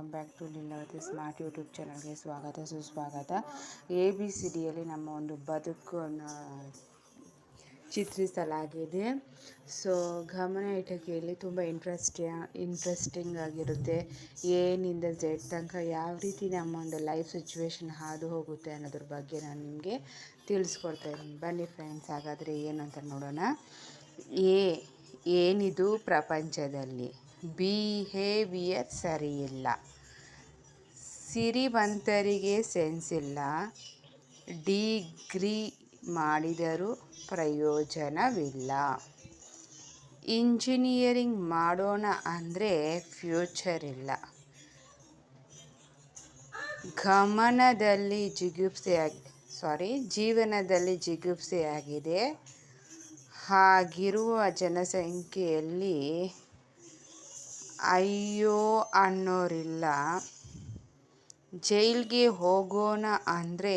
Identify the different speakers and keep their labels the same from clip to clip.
Speaker 1: Welcome back to Leelavathi smart YouTube ಚಾನಲ್ಗೆ ಸ್ವಾಗತ ಸುಸ್ವಾಗತ. ABCDಯಲ್ಲಿ ನಮ್ಮ ಒಂದು ಬದುಕನ್ನು ಚಿತ್ರಿಸಲಾಗಿದೆ. ಸೊ ಗಮನ ಇಟ್ಟು ಕೇಳಿ, ತುಂಬ ಇಂಟ್ರೆಸ್ಟಿಂಗ್ ಆಗಿರುತ್ತೆ. ಏನಿಂದ ಝೆಡ್ ತನಕ ಯಾವ ರೀತಿ ನಮ್ಮ ಒಂದು ಲೈಫ್ ಸಿಚುವೇಶನ್ ಹಾದು ಹೋಗುತ್ತೆ ಅನ್ನೋದ್ರ ಬಗ್ಗೆ ನಾನು ನಿಮಗೆ ತಿಳಿಸ್ಕೊಡ್ತಾ ಇದ್ದೀನಿ. ಬನ್ನಿ ಫ್ರೆಂಡ್ಸ್, ಹಾಗಾದರೆ ಏನು ಅಂತ ನೋಡೋಣ. ಏನಿದು ಪ್ರಪಂಚದಲ್ಲಿ ಬಿಹೇವಿಯರ್ ಸರಿಯಿಲ್ಲ, ಸಿರಿವಂತರಿಗೆ ಸೆನ್ಸ್ ಇಲ್ಲ, ಡಿಗ್ರಿ ಮಾಡಿದರೂ ಪ್ರಯೋಜನವಿಲ್ಲ, ಇಂಜಿನಿಯರಿಂಗ್ ಮಾಡೋಣ ಅಂದರೆ ಫ್ಯೂಚರ್ ಇಲ್ಲ, ಜೀವನದಲ್ಲಿ ಜಿಗುಪ್ಸೆಯಾಗಿದೆ. ಹಾಗಿರುವ ಜನಸಂಖ್ಯೆಯಲ್ಲಿ ಅಯ್ಯೋ ಅನ್ನೋರಿಲ್ಲ. ಜೈಲ್ಗೆ ಹೋಗೋಣ ಅಂದರೆ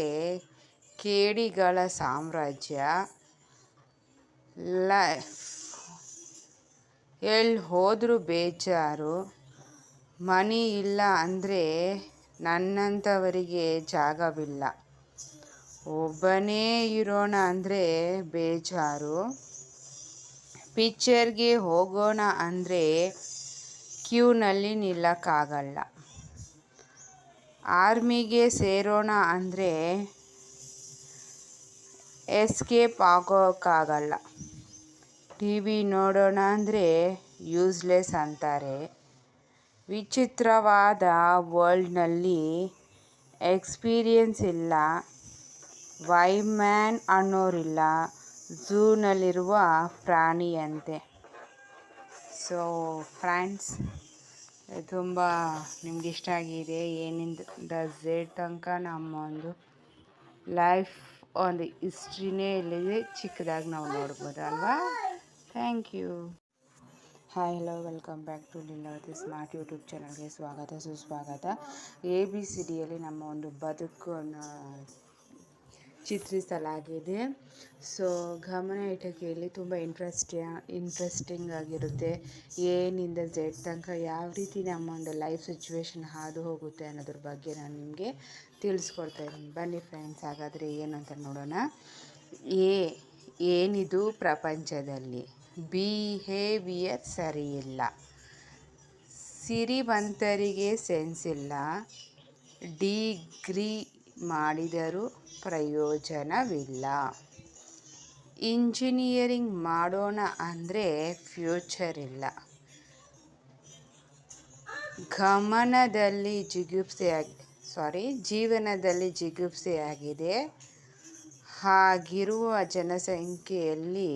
Speaker 1: ಕೇಡಿಗಳ ಸಾಮ್ರಾಜ್ಯ. ಎಲ್ಲಿ ಹೋದರೂ ಬೇಜಾರು. ಮನಿ ಇಲ್ಲ ಅಂದರೆ ನನ್ನಂಥವರಿಗೆ ಜಾಗವಿಲ್ಲ. ಒಬ್ಬನೇ ಇರೋಣ ಅಂದರೆ ಬೇಜಾರು. ಪಿಕ್ಚರ್ಗೆ ಹೋಗೋಣ ಅಂದರೆ ಕ್ಯೂನಲ್ಲಿ ನಿಲ್ಲಕ್ಕಾಗಲ್ಲ. ಆರ್ಮಿಗೆ ಸೇರೋಣ ಅಂದರೆ ಎಸ್ಕೇಪ್ ಆಗೋಕ್ಕಾಗಲ್ಲ. TV ನೋಡೋಣ ಅಂದರೆ ಯೂಸ್ಲೆಸ್ ಅಂತಾರೆ. ವಿಚಿತ್ರವಾದ ವರ್ಲ್ಡ್ನಲ್ಲಿ ಎಕ್ಸ್ಪೀರಿಯನ್ಸ್ ಇಲ್ಲ. ವೈಮ್ಯಾನ್ ಅನ್ನೋರಿಲ್ಲ, ಝೂನಲ್ಲಿರುವ ಪ್ರಾಣಿಯಂತೆ. ಸೊ ಫ್ರೆಂಡ್ಸ್, ತುಂಬ ನಿಮ್ಗೆ ಇಷ್ಟ ಆಗಿದೆ. ಏನಿಂದ ಝೆಡ್ ತನಕ ನಮ್ಮ ಒಂದು ಲೈಫ್ ಒಂದು ಹಿಸ್ಟ್ರಿನೇ ಇಲ್ಲಿದೆ, ಚಿಕ್ಕದಾಗಿ ನಾವು ನೋಡ್ಬೋದು ಅಲ್ವಾ. Thank you. Hi, hello, welcome back to Leelavathi smart YouTube ಚಾನಲ್ಗೆ ಸ್ವಾಗತ ಸುಸ್ವಾಗತ. ABCDಯಲ್ಲಿ ನಮ್ಮ ಒಂದು ಬದುಕನ್ನು ಚಿತ್ರಿಸಲಾಗಿದೆ. ಸೊ ಗಮನ ಇಟ್ಟು ಕೇಳಿ, ತುಂಬ ಇಂಟ್ರೆಸ್ಟಿಂಗ್ ಆಗಿರುತ್ತೆ. ಏನಿಂದ ಝೆಡ್ ತನಕ ಯಾವ ರೀತಿ ನಮ್ಮ ಒಂದು ಲೈಫ್ ಸಿಚುವೇಶನ್ ಹಾದು ಹೋಗುತ್ತೆ ಅನ್ನೋದ್ರ ಬಗ್ಗೆ ನಾನು ನಿಮಗೆ ತಿಳಿಸ್ಕೊಡ್ತಾ ಇದ್ದೀನಿ. ಬನ್ನಿ ಫ್ರೆಂಡ್ಸ್, ಹಾಗಾದರೆ ಏನು ಅಂತ ನೋಡೋಣ. ಏನಿದು ಪ್ರಪಂಚದಲ್ಲಿ ಬಿಹೇವಿಯರ್ ಸರಿಯಿಲ್ಲ, ಸಿರಿವಂತರಿಗೆ ಸೆನ್ಸ್ ಇಲ್ಲ, ಡಿಗ್ರಿ ಮಾಡಿದರೂ ಪ್ರಯೋಜನವಿಲ್ಲ, ಇಂಜಿನಿಯರಿಂಗ್ ಮಾಡೋಣ ಅಂದರೆ ಫ್ಯೂಚರ್ ಇಲ್ಲ, ಜೀವನದಲ್ಲಿ ಜಿಗುಪ್ಸೆಯಾಗಿದೆ. ಹಾಗಿರುವ ಜನಸಂಖ್ಯೆಯಲ್ಲಿ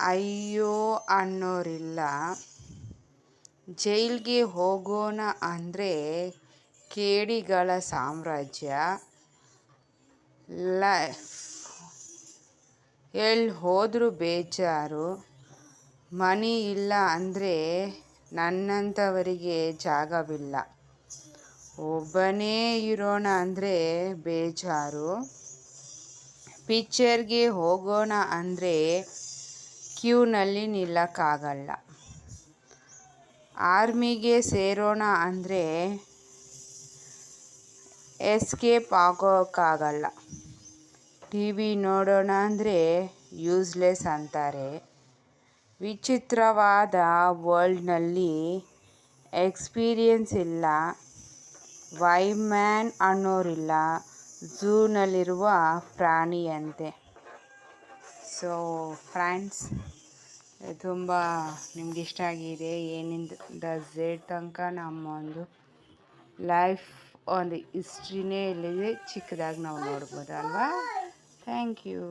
Speaker 1: ಅಯ್ಯೋ ಅನ್ನೋರಿಲ್ಲ. ಜೈಲ್ಗೆ ಹೋಗೋಣ ಅಂದರೆ ಕೇಡಿಗಳ ಸಾಮ್ರಾಜ್ಯ. ಎಲ್ಲಿ ಹೋದರೂ ಬೇಜಾರು. ಮನಿ ಇಲ್ಲ ಅಂದರೆ ನನ್ನಂಥವರಿಗೆ ಜಾಗವಿಲ್ಲ. ಒಬ್ಬನೇ ಇರೋಣ ಅಂದರೆ ಬೇಜಾರು. ಪಿಕ್ಚರ್ಗೆ ಹೋಗೋಣ ಅಂದರೆ ಕ್ಯೂನಲ್ಲಿ ನಿಲ್ಲಕ್ಕಾಗಲ್ಲ. ಆರ್ಮಿಗೆ ಸೇರೋಣ ಅಂದರೆ ಎಸ್ಕೇಪ್ ಆಗೋಕ್ಕಾಗಲ್ಲ. TV ನೋಡೋಣ ಅಂದರೆ ಯೂಸ್ಲೆಸ್ ಅಂತಾರೆ. ವಿಚಿತ್ರವಾದ ವರ್ಲ್ಡ್ನಲ್ಲಿ ಎಕ್ಸ್ಪೀರಿಯನ್ಸ್ ಇಲ್ಲ. ವೈಮ್ಯಾನ್ ಅನ್ನೋರಿಲ್ಲ, ಝೂನಲ್ಲಿರುವ ಪ್ರಾಣಿಯಂತೆ. ಸೊ ಫ್ರೆಂಡ್ಸ್, ತುಂಬ ನಿಮ್ಗೆ ಇಷ್ಟ ಆಗಿದೆ. ಏನಿಂದ ಝೆಡ್ ತನಕ ನಮ್ಮ ಒಂದು ಲೈಫ್ ಒಂದು ಹಿಸ್ಟ್ರಿನೇ ಇಲ್ಲಿದೆ, ಚಿಕ್ಕದಾಗಿ ನಾವು ನೋಡ್ಬೋದು ಅಲ್ವಾ. Thank you.